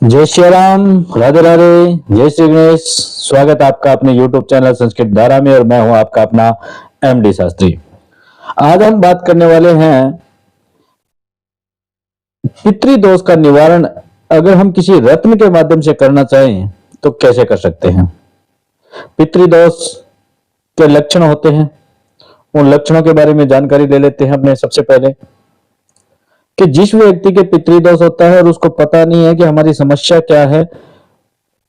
जय श्री राम, राधे राधे, जय श्री गणेश। स्वागत है आपका अपने YouTube चैनल संस्कृत धारा में और मैं हूं आपका अपना MD शास्त्री। आज हम बात करने वाले हैं पितृदोष का निवारण अगर हम किसी रत्न के माध्यम से करना चाहें तो कैसे कर सकते हैं। पितृदोष के लक्षण होते हैं, उन लक्षणों के बारे में जानकारी ले लेते हैं अपने। सबसे पहले कि जिस व्यक्ति के पितृदोष होता है और उसको पता नहीं है कि हमारी समस्या क्या है,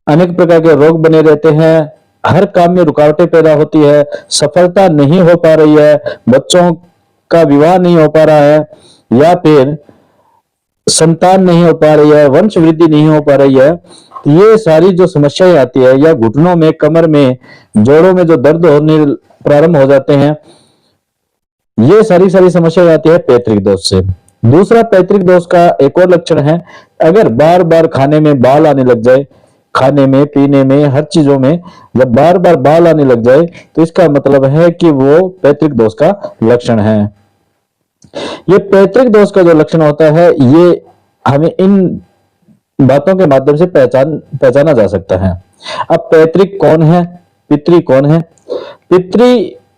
अनेक प्रकार के रोग बने रहते हैं, हर काम में रुकावटें पैदा होती है, सफलता नहीं हो पा रही है, बच्चों का विवाह नहीं हो पा रहा है, या फिर संतान नहीं हो पा रही है, वंश वृद्धि नहीं हो पा रही है, ये सारी जो समस्याएं आती है, या घुटनों में, कमर में, जोड़ों में जो दर्द होने प्रारंभ हो जाते हैं, ये सारी समस्याएं आती है पैतृक दोष से। दूसरा, पैतृक दोष का एक और लक्षण है, अगर बार बार खाने में बाल आने लग जाए, खाने में, पीने में, हर चीजों में जब बार बार बाल आने लग जाए तो इसका मतलब है कि वो पैतृक दोष का लक्षण है। ये पैतृक दोष का जो लक्षण होता है, ये हमें इन बातों के माध्यम से पहचाना जा सकता है। अब पैतृक कौन है, पितृ कौन है? पितृ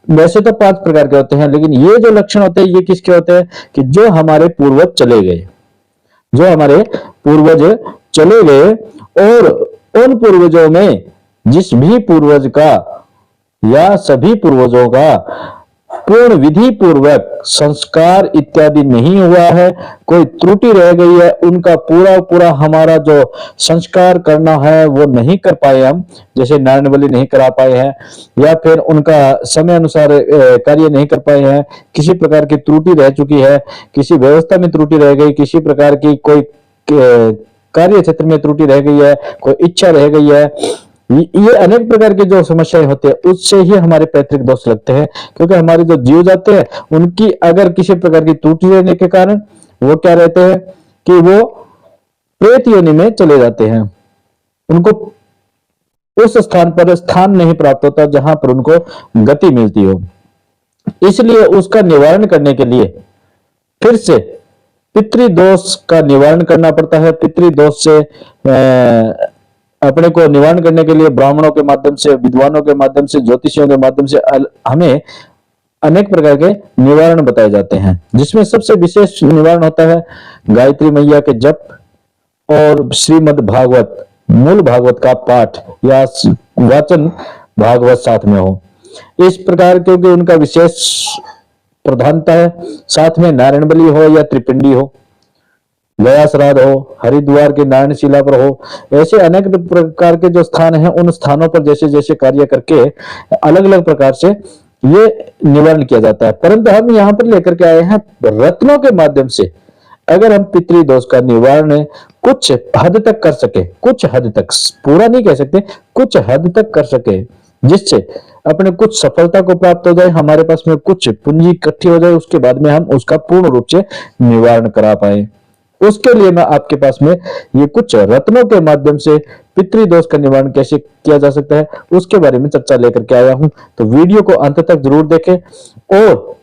वैसे तो 5 प्रकार के होते हैं, लेकिन ये जो लक्षण होते हैं ये किसके होते हैं कि जो हमारे पूर्वज चले गए, जो हमारे पूर्वज चले गए, और उन पूर्वजों में जिस भी पूर्वज का या सभी पूर्वजों का पूर्ण विधि पूर्वक संस्कार इत्यादि नहीं हुआ है, कोई त्रुटि रह गई है, उनका पूरा हमारा जो संस्कार करना है वो नहीं कर पाए हम, जैसे नारायण बलि नहीं करा पाए हैं, या फिर उनका समय अनुसार कार्य नहीं कर पाए हैं, किसी प्रकार की त्रुटि रह चुकी है, किसी व्यवस्था में त्रुटि रह गई, किसी प्रकार की कोई कार्य क्षेत्र में त्रुटि रह गई है, कोई इच्छा रह गई है, ये अनेक प्रकार की जो समस्याएं होती है उससे ही हमारे पैतृक दोष लगते हैं। क्योंकि हमारे जो जीव जाते हैं उनकी अगर किसी प्रकार की त्रुटि रहने के कारण वो क्या रहते हैं कि वो प्रेत योनि में चले जाते हैं, उनको उस स्थान पर स्थान नहीं प्राप्त होता जहां पर उनको गति मिलती हो। इसलिए उसका निवारण करने के लिए फिर से पितृदोष का निवारण करना पड़ता है। पितृदोष से अपने को निवारण करने के लिए ब्राह्मणों के माध्यम से, विद्वानों के माध्यम से, ज्योतिषियों के माध्यम से हमें अनेक प्रकार के निवारण बताए जाते हैं, जिसमें सबसे विशेष निवारण होता है गायत्री मैया के जप और श्रीमद् भागवत, मूल भागवत का पाठ या वाचन भागवत साथ में हो। इस प्रकार क्योंकि उनका विशेष प्रधानता है, साथ में नारायण बलि हो या त्रिपिंडी हो, गया श्राद्ध हो, हरिद्वार के नारायण शिला पर हो, ऐसे अनेक प्रकार के जो स्थान हैं उन स्थानों पर जैसे जैसे कार्य करके अलग अलग प्रकार से ये निवारण किया जाता है। परंतु हम यहाँ पर लेकर के आए हैं रत्नों के माध्यम से। अगर हम पितृदोष का निवारण कुछ हद तक कर सके, कुछ हद तक, पूरा नहीं कह सकते, कुछ हद तक कर सके, जिससे अपने कुछ सफलता को प्राप्त हो जाए, हमारे पास में कुछ पूंजी इकट्ठी हो जाए, उसके बाद में हम उसका पूर्ण रूप से निवारण करा पाए, उसके लिए मैं आपके पास में ये कुछ रत्नों के माध्यम से पितृदोष का निवारण कैसे किया जा सकता है उसके बारे में चर्चा लेकर के आया हूं। तो वीडियो को अंत तक जरूर देखें और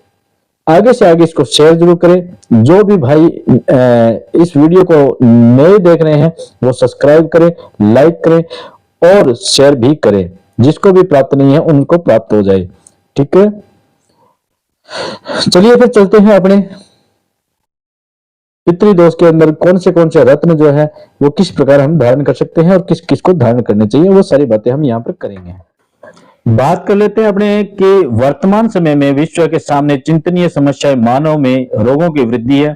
आगे से आगे इसको शेयर जरूर करें। जो भी भाई इस वीडियो को नए देख रहे हैं वो सब्सक्राइब करें, लाइक करें और शेयर भी करें, जिसको भी प्राप्त नहीं है उनको प्राप्त हो जाए। ठीक है, चलिए फिर चलते हैं अपने पितृदोष के अंदर कौन से रत्न जो है वो किस प्रकार हम धारण कर सकते हैं और किस किस को धारण करने चाहिए, वो सारी बातें हम यहाँ पर करेंगे। बात कर लेते हैं अपने कि वर्तमान समय में विश्व के सामने चिंतनीय समस्या मानव में रोगों की वृद्धि है।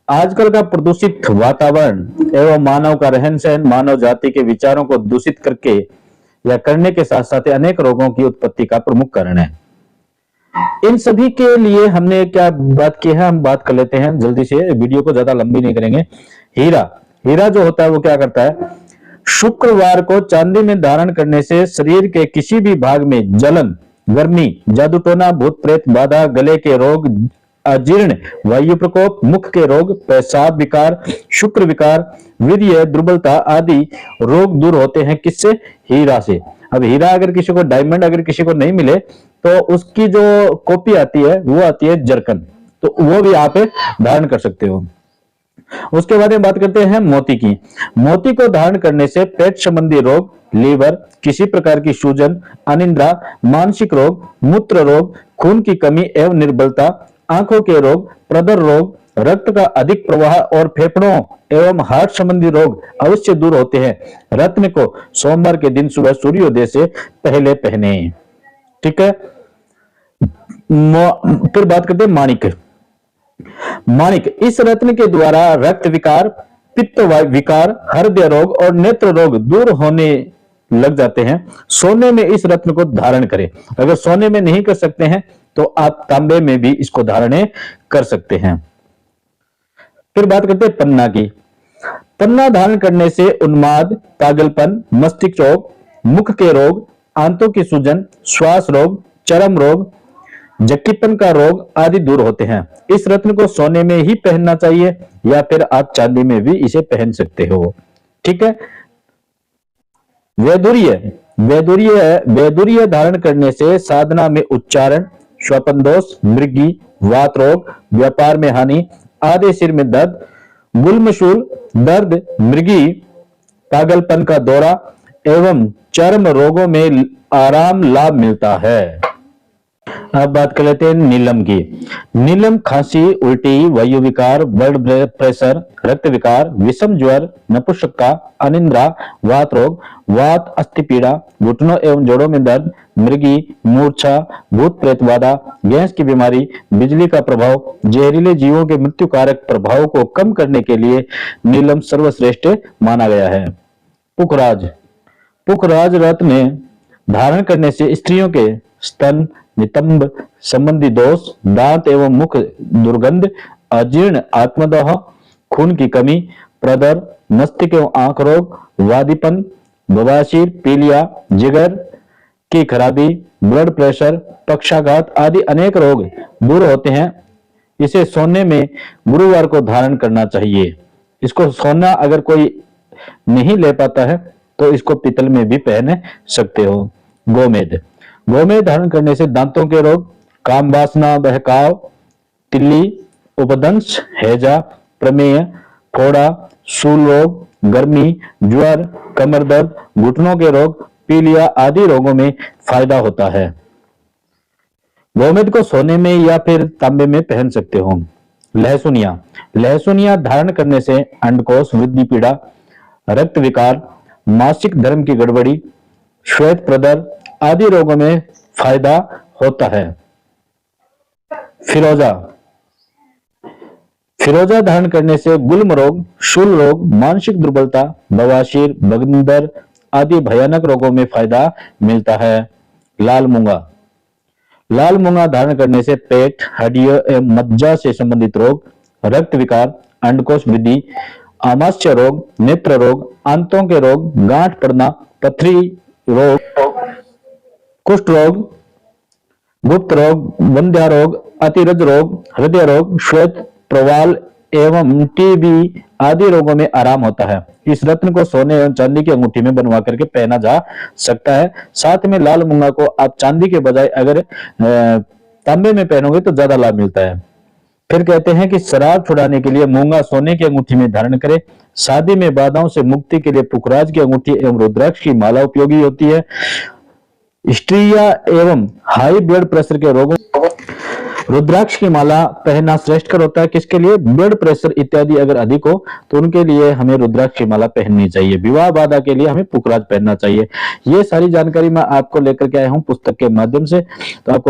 आजकल का प्रदूषित वातावरण एवं मानव का रहन सहन मानव जाति के विचारों को दूषित करके या करने के साथ साथ अनेक रोगों की उत्पत्ति का प्रमुख कारण है। इन सभी के लिए हमने क्या बात की है, हम बात कर लेते हैं जल्दी से, वीडियो को ज्यादा लंबी नहीं करेंगे। हीरा जो होता है वो क्या करता है, शुक्रवार को चांदी में धारण करने से शरीर के किसी भी भाग में जलन, गर्मी, जादूटोना, भूत प्रेत बाधा, गले के रोग, अजीर्ण, वायु प्रकोप, मुख के रोग, पेशाब विकार, शुक्र विकार, वीर्य दुर्बलता आदि रोग दूर होते हैं। किससे? हीरा से। अब हीरा अगर किसी को, डायमंड अगर किसी को नहीं मिले तो उसकी जो कॉपी आती है वो आती है जरकन, तो वो भी आप धारण कर सकते हो। उसके बाद में बात करते हैं मोती की। मोती को धारण करने से पेट संबंधी रोग, लीवर, किसी प्रकार की सूजन, अनिद्रा, मानसिक रोग, मूत्र रोग, खून की कमी एवं निर्बलता, आंखों के रोग, प्रदर रोग, रक्त का अधिक प्रवाह और फेफड़ों एवं हार्ट संबंधी रोग अवश्य दूर होते हैं। रत्न को सोमवार के दिन सुबह सूर्योदय से पहले पहने। ठीक है। फिर बात करते हैं माणिक। माणिक, इस रत्न के द्वारा रक्त विकार, पित्त विकार, हृदय रोग और नेत्र रोग दूर होने लग जाते हैं। सोने में इस रत्न को धारण करें। अगर सोने में नहीं कर सकते हैं तो आप तांबे में भी इसको धारण कर सकते हैं। फिर बात करते हैं पन्ना की। पन्ना धारण करने से उन्माद, पागलपन, मस्तिष्क रोग, मुख के रोग, आंतों की सूजन, श्वास रोग, चर्म रोग, जक्कीपन का रोग आदि दूर होते हैं। इस रत्न को सोने में ही पहनना चाहिए या फिर आप चांदी में भी इसे पहन सकते हो। ठीक है। वैदुर्य, वैदुर्य धारण करने से साधना में उच्चारण, स्वपन दोष, मृगी, वात रोग, व्यापार में हानि, आधे सिर में दर्द, गुलमशूल दर्द, मृगी, पागलपन का दौरा एवं चर्म रोगों में आराम लाभ मिलता है। अब बात कर लेते हैं नीलम की। नीलम खांसी, उल्टी, वायु विकार, ब्लड प्रेशर, रक्त विकार, विषम ज्वर, नपुंसकता, अनिद्रा, वात रोग, वात, अस्थि पीड़ा, घुटनों एवं जोड़ों में दर्द, मृगी, मूर्छा, भूत प्रेत बाधा, गैस की बीमारी, बिजली का प्रभाव, जहरीले जीवों के मृत्यु कारक प्रभाव को कम करने के लिए नीलम सर्वश्रेष्ठ माना गया है। पुखराज, पुखराज रत्न धारण करने से स्त्रियों के स्तन, नितंब संबंधी दोष, दांत एवं मुख दुर्गंध, अजीर्ण, आत्मदाह, खून की कमी, प्रदर, मस्तिष्क एवं आंख रोग, वादीपन, बवासीर, पीलिया, जिगर की खराबी, ब्लड प्रेशर, पक्षाघात आदि अनेक रोग दूर होते हैं। इसे सोने में गुरुवार को धारण करना चाहिए। इसको सोना अगर कोई नहीं ले पाता है तो इसको पीतल में भी पहन सकते हो। गोमेद, गोमेद धारण करने से दांतों के रोग, काम वासना, बहकाव, तिल्ली, उपदंश, हैजा, प्रमेय, फोड़ा, शूल रोग, गर्मी, ज्वर, कमर दर्द, घुटनों के रोग, पीलिया आदि रोगों में फायदा होता है। गोमेद को सोने में या फिर तांबे में पहन सकते हो। लहसुनिया, लहसुनिया धारण करने से अंडकोश वृद्धि पीड़ा, रक्त विकार, मासिक धर्म की गड़बड़ी, श्वेत प्रदर आदि रोगों में फायदा होता है। फिरोजा, फिरोजा धारण करने से गुल्म रोग, शूल रोग, मानसिक दुर्बलता, बवासीर, बगंदर आदि भयानक रोगों में फायदा मिलता है। लाल मूंगा, लाल मूंगा धारण करने से पेट, हड्डियों एवं मज्जा से संबंधित रोग, रक्त विकार, अंडकोश वृद्धि, आमाशय रोग, नेत्र रोग, आंतों के रोग, गांठ पड़ना, पथरी रोग, कुष्ठ रोग, गुप्त रोग, वंध्या रोग, अतिरज रोग, हृदय रोग, श्वेत प्रवाल एवं टीबी आदि रोगों में आराम होता है। इस रत्न को सोने एवं चांदी की अंगूठी में बनवा करके पहना जा सकता है। साथ में लाल मूंगा को आप चांदी के बजाय अगर तांबे में पहनोगे तो ज्यादा लाभ मिलता है। फिर कहते हैं कि शराब छुड़ाने के लिए मूंगा सोने की अंगूठी में धारण करें। शादी में बाधाओं से मुक्ति के लिए पुखराज की अंगूठी एवं रुद्राक्ष की माला उपयोगी होती है। स्त्रियां एवं हाई ब्लड प्रेशर के रोगों रुद्राक्ष की माला पहनना श्रेष्ठकर होता है। किसके लिए? ब्लड प्रेशर इत्यादि अगर अधिक हो तो उनके लिए हमें रुद्राक्ष की माला पहननी चाहिए। विवाह बाधा के लिए हमें पुखराज पहनना चाहिए। ये सारी जानकारी मैं आपको लेकर के आया हूं पुस्तक के माध्यम से। तो आपको